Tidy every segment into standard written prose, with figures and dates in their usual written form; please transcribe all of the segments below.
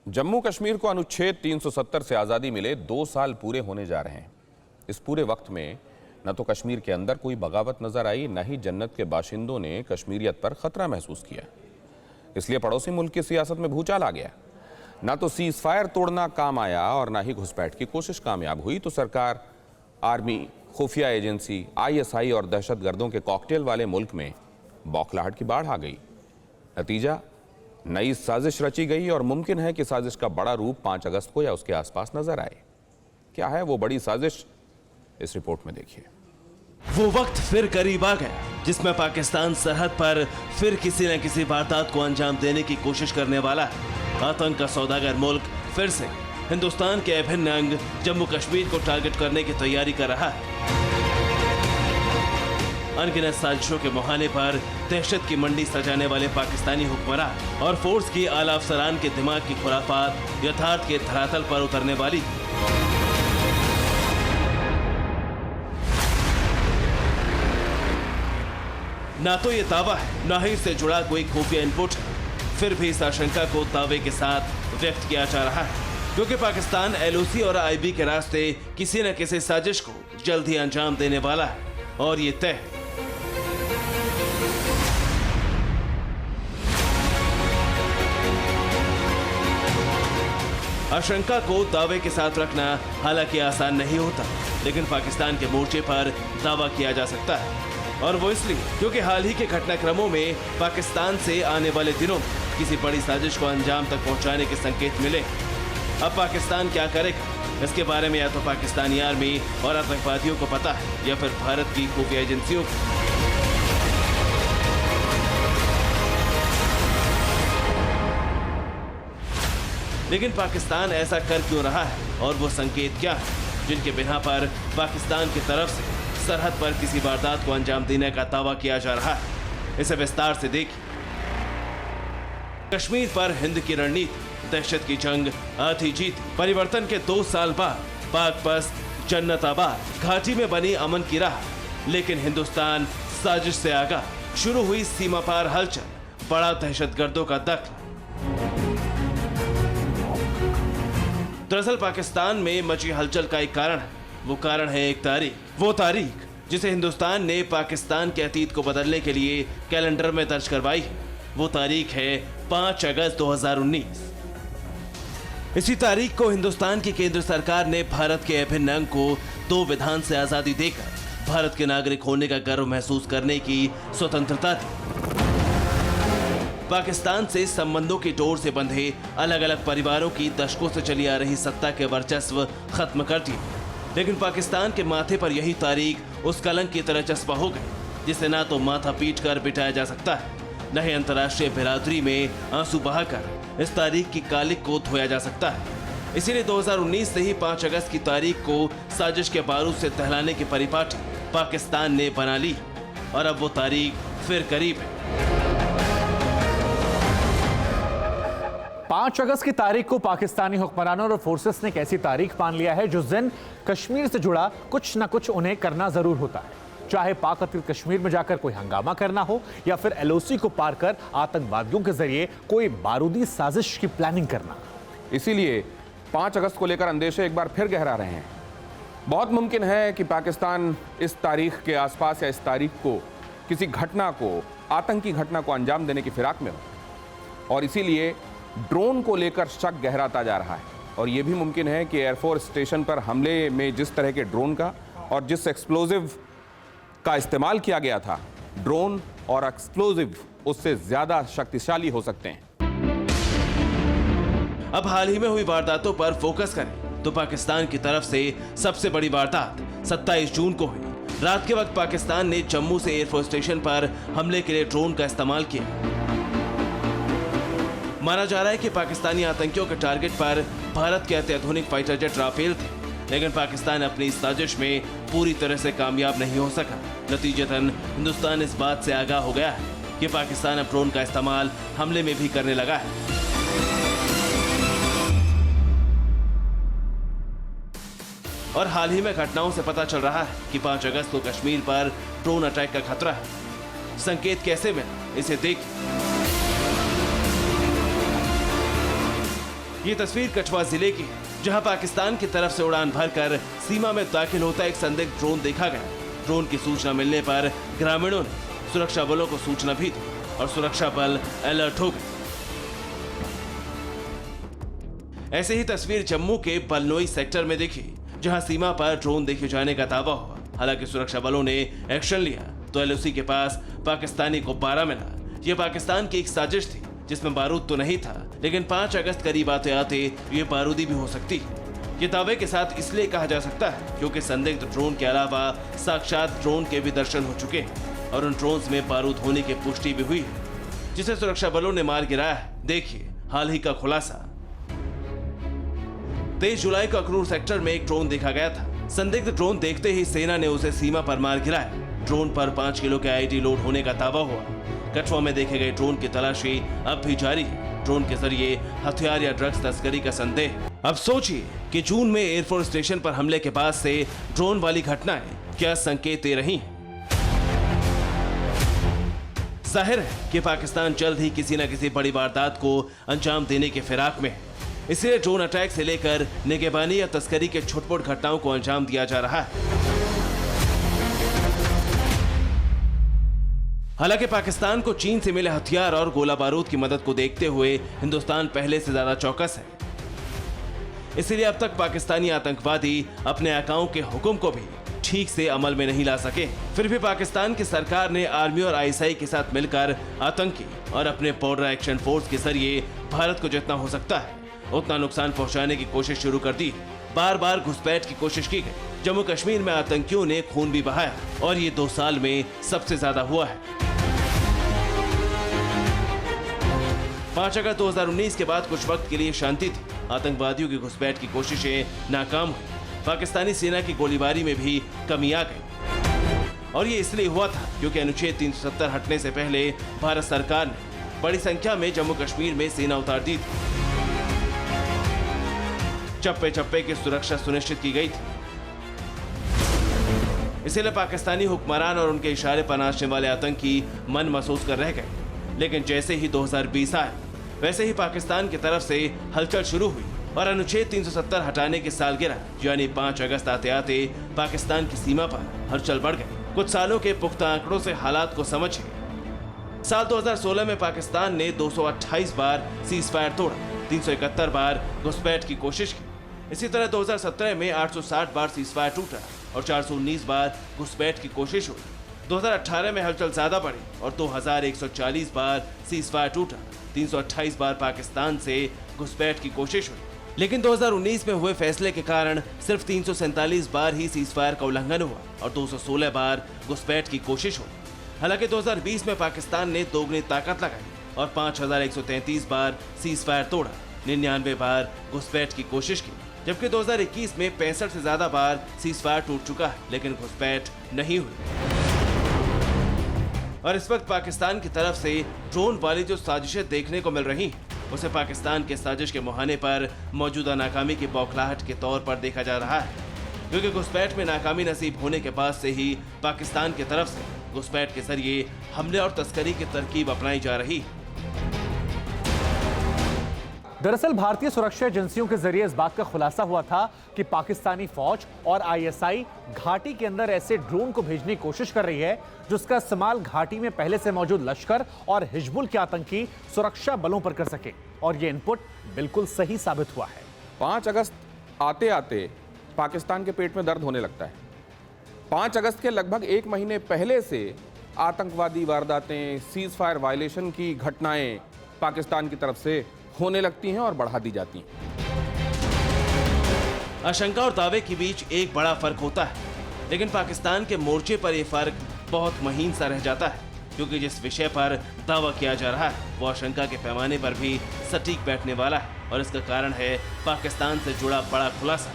जम्मू कश्मीर को अनुच्छेद 370 से आज़ादी मिले 2 साल पूरे होने जा रहे हैं। इस पूरे वक्त में न तो कश्मीर के अंदर कोई बगावत नजर आई, न ही जन्नत के बाशिंदों ने कश्मीरियत पर खतरा महसूस किया। इसलिए पड़ोसी मुल्क की सियासत में भूचाल आ गया। न तो सीज फायर तोड़ना काम आया और न ही घुसपैठ की कोशिश कामयाब हुई, तो सरकार, आर्मी, खुफिया एजेंसी, ISI और दहशतगर्दों के कॉकटेल वाले मुल्क में बौखलाहट की बाढ़ आ गई। नतीजा, नई साजिश रची गई और मुमकिन है कि साजिश का बड़ा रूप 5 अगस्त को या उसके आसपास नजर आए। क्या है वो बड़ी साजिश, इस रिपोर्ट में देखिए। वो वक्त फिर करीब आ गया जिसमें पाकिस्तान सरहद पर फिर किसी न किसी वारदात को अंजाम देने की कोशिश करने वाला है। आतंक का सौदागर मुल्क फिर से हिंदुस्तान के अभिन्न अंग जम्मू कश्मीर को टारगेट करने की तैयारी कर रहा है। अनगिनत साजिशों के मुहाने पर दहशत की मंडी सजाने वाले पाकिस्तानी हुक्मरान और फोर्स की आला अफसरान के दिमाग की खुराफात यथार्थ के धरातल पर उतरने वाली। ना तो ये दावा है, ना ही इससे जुड़ा कोई खुफिया इनपुट है। फिर भी इस आशंका को दावे के साथ व्यक्त किया जा रहा है क्योंकि पाकिस्तान LOC और IB के रास्ते किसी न किसी साजिश को जल्द ही अंजाम देने वाला है और ये तय है। आशंका को दावे के साथ रखना हालांकि आसान नहीं होता, लेकिन पाकिस्तान के मोर्चे पर दावा किया जा सकता है और वो इसलिए क्योंकि हाल ही के घटनाक्रमों में पाकिस्तान से आने वाले दिनों में किसी बड़ी साजिश को अंजाम तक पहुंचाने के संकेत मिले। अब पाकिस्तान क्या करेगा, इसके बारे में या तो पाकिस्तानी आर्मी और आतंकवादियों को पता है या फिर भारत की खुफिया एजेंसियों को। लेकिन पाकिस्तान ऐसा कर क्यों रहा है और वो संकेत क्या है जिनके बिना पर पाकिस्तान की तरफ से सरहद पर किसी वारदात को अंजाम देने का दावा किया जा रहा है। इसे विस्तार से देखिए। कश्मीर पर हिंद की रणनीति, दहशत की जंग, आधी जीत, परिवर्तन के 2 साल बाद पाकपस्त जन्नत आबाद, घाटी में बनी अमन की राह। लेकिन हिंदुस्तान साजिश से आगा शुरू हुई सीमा पार हलचल, बड़ा दहशतगर्दों का दखल। दरअसल पाकिस्तान में मची हलचल का एक कारण है, वो कारण है एक तारीख। वो तारीख जिसे हिंदुस्तान ने पाकिस्तान के अतीत को बदलने के लिए कैलेंडर में दर्ज करवाई है। वो तारीख है 5 अगस्त 2019। इसी तारीख को हिंदुस्तान की केंद्र सरकार ने भारत के अभिन्न अंग को 2 विधान से आजादी देकर भारत के नागरिक होने का गर्व महसूस करने की स्वतंत्रता दी। पाकिस्तान से संबंधों की डोर से बंधे अलग अलग परिवारों की दशकों से चली आ रही सत्ता के वर्चस्व खत्म कर दिए। लेकिन पाकिस्तान के माथे पर यही तारीख उस कलंक की तरह चस्पा हो गई जिसे ना तो माथा पीट कर बिठाया जा सकता है, न ही अंतर्राष्ट्रीय बिरादरी में आंसू बहाकर इस तारीख की कालिक को धोया जा सकता है। इसीलिए 2019 से ही 5 अगस्त की तारीख को साजिश के बारूद से दहलाने की परिपाटी पाकिस्तान ने बना ली और अब वो तारीख फिर करीब है। 5 अगस्त की तारीख को पाकिस्तानी हुक्मरानों और फोर्सेस ने एक ऐसी तारीख मान लिया है जिस दिन कश्मीर से जुड़ा कुछ न कुछ उन्हें करना जरूर होता है, चाहे पाक अधिकृत कश्मीर में जाकर कोई हंगामा करना हो या फिर LOC को पार कर आतंकवादियों के जरिए कोई बारूदी साजिश की प्लानिंग करना। इसीलिए 5 अगस्त को लेकर अंदेशे एक बार फिर गहरा रहे हैं। बहुत मुमकिन है कि पाकिस्तान इस तारीख के आसपास या इस तारीख को किसी घटना को, आतंकी घटना को अंजाम देने की फिराक में हो और इसीलिए ड्रोन को लेकर शक गहराता जा रहा है। और यह भी मुमकिन है कि एयरफोर्स स्टेशन पर हमले में जिस तरह के ड्रोन का और जिस एक्सप्लोजिव का इस्तेमाल किया गया था, ड्रोन और एक्सप्लोजिव उससे ज्यादा शक्तिशाली हो सकते हैं। अब हाल ही में हुई वारदातों पर फोकस करें तो पाकिस्तान की तरफ से सबसे बड़ी वारदात 27 जून को हुई। रात के वक्त पाकिस्तान ने जम्मू से एयरफोर्स स्टेशन पर हमले के लिए ड्रोन का इस्तेमाल किया। माना जा रहा है कि पाकिस्तानी आतंकियों के टारगेट पर भारत के अत्याधुनिक फाइटर जेट राफेल थे, लेकिन पाकिस्तान अपनी इस साजिश में पूरी तरह से कामयाब नहीं हो सका। नतीजतन हिंदुस्तान इस बात से आगाह हो गया है कि पाकिस्तान अब ड्रोन का इस्तेमाल हमले में भी करने लगा है। और हाल ही में घटनाओं से पता चल रहा है कि 5 अगस्त को कश्मीर पर ड्रोन अटैक का खतरा है। संकेत कैसे मिला, इसे देखिए। ये तस्वीर कठुआ जिले की है, जहां पाकिस्तान की तरफ से उड़ान भरकर सीमा में दाखिल होता एक संदिग्ध ड्रोन देखा गया। ड्रोन की सूचना मिलने पर ग्रामीणों ने सुरक्षा बलों को सूचना भी दी और सुरक्षा बल अलर्ट हो गए। ऐसे ही तस्वीर जम्मू के बलनोई सेक्टर में देखी, जहां सीमा पर ड्रोन देखे जाने का दावा हुआ। हालांकि सुरक्षा बलों ने एक्शन लिया तो एलओसी के पास पाकिस्तानी गुब्बारा मिला। यह पाकिस्तान की एक साजिश थी जिसमें बारूद तो नहीं था, लेकिन 5 अगस्त करीब आते आते ये बारूदी भी हो सकती है। ये दावे के साथ इसलिए कहा जा सकता है क्योंकि संदिग्ध ड्रोन के अलावा साक्षात ड्रोन के भी दर्शन हो चुके हैं और उन ड्रोन्स में बारूद होने की पुष्टि भी हुई है, जिसे सुरक्षा बलों ने मार गिराया है। देखिए हाल ही का खुलासा। 23 जुलाई को अखनूर सेक्टर में एक ड्रोन देखा गया था। संदिग्ध ड्रोन देखते ही सेना ने उसे सीमा पर मार गिराया। ड्रोन पर 5 किलो के आईडी लोड होने का दावा हुआ। कठुआ में देखे गए ड्रोन की तलाशी अब भी जारी है। ड्रोन के जरिए हथियार या ड्रग्स तस्करी का संदेह। अब सोचिए कि जून में एयरफोर्स स्टेशन पर हमले के बाद से ड्रोन वाली घटनाएं क्या संकेत दे रही हैं। जाहिर है कि पाकिस्तान जल्द ही किसी न किसी बड़ी वारदात को अंजाम देने के फिराक में है। इसलिए ड्रोन अटैक से लेकर निगहबानी या तस्करी के छुटपुट घटनाओं को अंजाम दिया जा रहा है। हालांकि पाकिस्तान को चीन से मिले हथियार और गोला बारूद की मदद को देखते हुए हिंदुस्तान पहले से ज्यादा चौकस है। इसलिए अब तक पाकिस्तानी आतंकवादी अपने आकाओं के हुक्म को भी ठीक से अमल में नहीं ला सके। फिर भी पाकिस्तान की सरकार ने आर्मी और आईएसआई के साथ मिलकर आतंकी और अपने बॉर्डर एक्शन फोर्स के जरिए भारत को जितना हो सकता है उतना नुकसान पहुंचाने की कोशिश शुरू कर दी। बार बार घुसपैठ की कोशिश की गई। जम्मू कश्मीर में आतंकियों ने खून भी बहाया और ये 2 साल में सबसे ज्यादा हुआ है। 5 अगस्त 2019 के बाद कुछ वक्त के लिए शांति थी। आतंकवादियों की घुसपैठ की कोशिशें नाकाम हुई। पाकिस्तानी सेना की गोलीबारी में भी कमी आ गई और ये इसलिए हुआ था क्योंकि अनुच्छेद 370 हटने से पहले भारत सरकार ने बड़ी संख्या में जम्मू कश्मीर में सेना उतार दी थी। चप्पे चप्पे की सुरक्षा सुनिश्चित की गई थी। इसीलिए पाकिस्तानी हुक्मरान और उनके इशारे पर नाचने वाले आतंकी मन महसूस कर रह गए। लेकिन जैसे ही 2020 आया वैसे ही पाकिस्तान की तरफ से हलचल शुरू हुई और अनुच्छेद 370 हटाने की सालगिरह यानी 5 अगस्त आते आते पाकिस्तान की सीमा पर हलचल बढ़ गई। कुछ सालों के पुख्ता आंकड़ों से हालात को समझिए। साल 2016 में पाकिस्तान ने 228 बार सीज फायर तोड़ा, 371 बार घुसपैठ की कोशिश की। इसी तरह 2017 में 860 बार सीज फायर टूटा और 419 बार घुसपैठ की कोशिश हुई। 2018 में हलचल ज्यादा बढ़ी और 2140 बार सीज फायर टूटा, 328 बार पाकिस्तान से घुसपैठ की कोशिश हुई। लेकिन 2019 में हुए फैसले के कारण सिर्फ 347 बार ही सीज फायर का उल्लंघन हुआ और 216 बार घुसपैठ की कोशिश हुई। हालांकि 2020 में पाकिस्तान ने दोगुनी ताकत लगाई और 5133 बार सीज फायर तोड़ा, 99 बार घुसपैठ की कोशिश की, जबकि 2021 में 65 से ज्यादा बार सीज फायर टूट चुका है लेकिन घुसपैठ नहीं हुई। और इस वक्त पाकिस्तान की तरफ से ड्रोन वाली जो साजिशें देखने को मिल रही हैं, उसे पाकिस्तान के साजिश के मुहाने पर मौजूदा नाकामी की बौखलाहट के तौर पर देखा जा रहा है, क्योंकि घुसपैठ में नाकामी नसीब होने के बाद से ही पाकिस्तान की तरफ से घुसपैठ के जरिए हमले और तस्करी की तरकीब अपनाई जा रही है। दरअसल भारतीय सुरक्षा एजेंसियों के जरिए इस बात का खुलासा हुआ था कि पाकिस्तानी फौज और आईएसआई घाटी के अंदर ऐसे ड्रोन को भेजने की कोशिश कर रही है जिसका इस्तेमाल घाटी में पहले से मौजूद लश्कर और हिजबुल के आतंकी सुरक्षा बलों पर कर सके, और ये इनपुट बिल्कुल सही साबित हुआ है। 5 अगस्त आते आते पाकिस्तान के पेट में दर्द होने लगता है। 5 अगस्त के लगभग 1 महीने पहले से आतंकवादी वारदातें, सीज फायर वायलेशन की घटनाएं पाकिस्तान की तरफ से होने लगती हैं और बढ़ा दी जाती हैं। आशंका और दावे के बीच एक बड़ा फर्क होता है, लेकिन पाकिस्तान के मोर्चे पर यह फर्क बहुत महीन सा रह जाता है, क्योंकि जिस विषय पर दावा किया जा रहा है वो आशंका के पैमाने पर भी सटीक बैठने वाला है, और इसका कारण है पाकिस्तान से जुड़ा बड़ा खुलासा।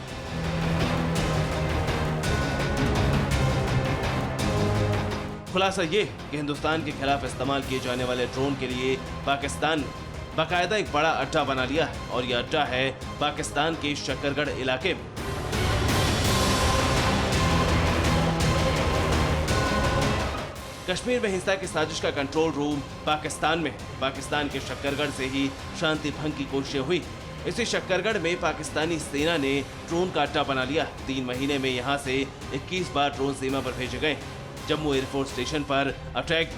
खुलासा ये कि हिंदुस्तान के खिलाफ इस्तेमाल किए जाने वाले ड्रोन के लिए पाकिस्तान ने बाकायदा एक बड़ा अड्डा बना लिया है, और यह अड्डा है पाकिस्तान के शकरगढ़ इलाके में। कश्मीर में हिंसा की साजिश का कंट्रोल रूम पाकिस्तान में है। पाकिस्तान के शकरगढ़ से ही शांति भंग की कोशिशें हुई। इसी शक्करगढ़ में पाकिस्तानी सेना ने ड्रोन का अड्डा बना लिया। 3 महीने में यहां से 21 बार ड्रोन सीमा पर भेजे गए। जम्मू एयरफोर्स स्टेशन पर अटैक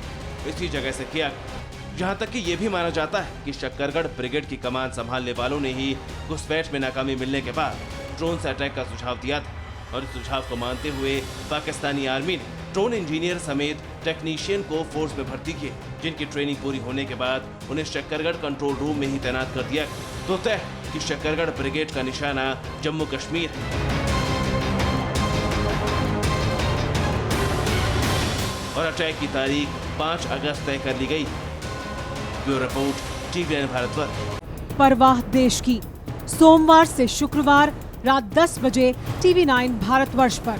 इसी जगह से किया। यहाँ तक कि ये भी माना जाता है कि शक्करगढ़ ब्रिगेड की कमान संभालने वालों ने ही घुसपैठ में नाकामी मिलने के बाद ड्रोन से अटैक का सुझाव दिया था। और इस सुझाव को मानते हुए पाकिस्तानी आर्मी ने ड्रोन इंजीनियर समेत टेक्नीशियन को फोर्स में भर्ती किए, जिनकी ट्रेनिंग पूरी होने के बाद उन्हें शक्करगढ़ कंट्रोल रूम में ही तैनात कर दिया। तो तय कि शक्करगढ़ ब्रिगेड का निशाना जम्मू कश्मीर है। और अटैक की तारीख 5 अगस्त तय कर ली गई। Bureau report TVN Bharatvarsh. परवाह देश की, सोमवार से शुक्रवार रात 10 बजे TV9 भारतवर्ष पर।